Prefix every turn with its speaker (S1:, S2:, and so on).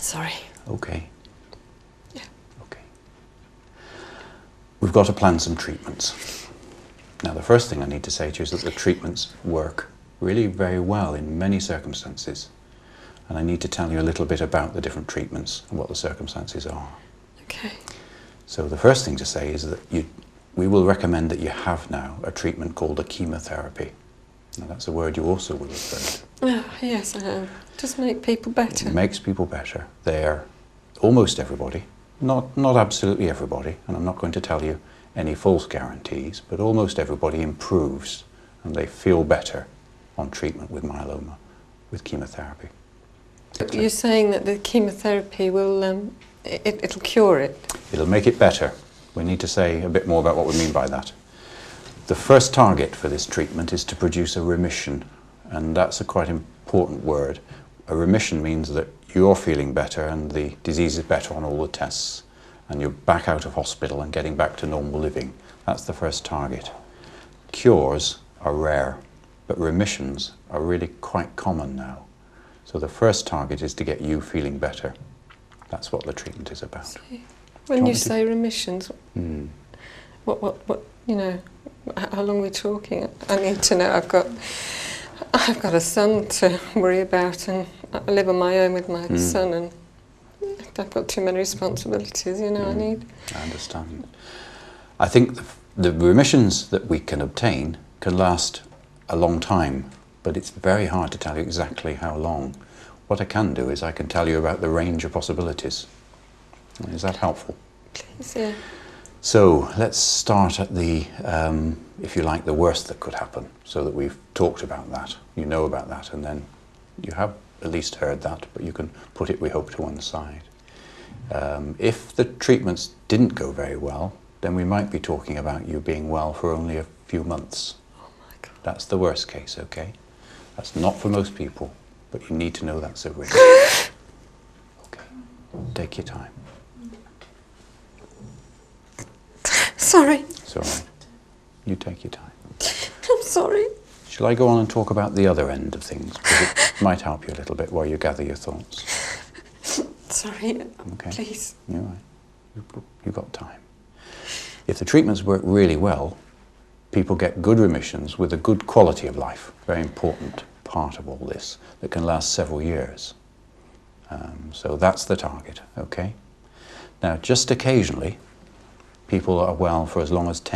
S1: Sorry.
S2: Okay.
S1: Yeah.
S2: Okay. We've got to plan some treatments. Now, the first thing I need to say to you is that the treatments work really very well in many circumstances. And I need to tell you a little bit about the different treatments and what the circumstances are.
S1: Okay.
S2: So the first thing to say is that we will recommend that you have now a treatment called a chemotherapy. Now, that's a word you also will have heard.
S1: Oh, yes, I have. Does make people better.
S2: It makes people better. They're almost everybody, not absolutely everybody, and I'm not going to tell you any false guarantees, but almost everybody improves and they feel better on treatment with myeloma, with chemotherapy.
S1: You're saying that the chemotherapy will, it'll cure it?
S2: It'll make it better. We need to say a bit more about what we mean by that. The first target for this treatment is to produce a remission, and that's a quite important word. A remission means that you're feeling better and the disease is better on all the tests, and you're back out of hospital and getting back to normal living. That's the first target. Cures are rare, but remissions are really quite common now. So the first target is to get you feeling better. That's what the treatment is about.
S1: When you say remissions, what, you know, how long are we talking? I need to know. I've got a son to worry about, and I live on my own with my son, and I've got too many responsibilities, you know.
S2: I understand. I think the remissions that we can obtain can last a long time, but it's very hard to tell you exactly how long. What I can do is I can tell you about the range of possibilities. Is that helpful?
S1: Please, yeah.
S2: So let's start at the, if you like, the worst that could happen, so that we've talked about that, you know about that, and then you have at least heard that, but you can put it, we hope, to one side. If the treatments didn't go very well, then we might be talking about you being well for only a few months.
S1: Oh my God.
S2: That's the worst case, okay? That's not for most people, but you need to know that's a risk. Okay, take your time.
S1: Sorry.
S2: It's all right. You take your time.
S1: I'm sorry.
S2: Shall I go on and talk about the other end of things? Because it might help you a little bit while you gather your thoughts.
S1: Sorry.
S2: Okay.
S1: Please.
S2: You're right. You've got time. If the treatments work really well, people get good remissions with a good quality of life. Very important part of all this that can last several years. So that's the target, okay? Now, just occasionally, people are well for as long as 10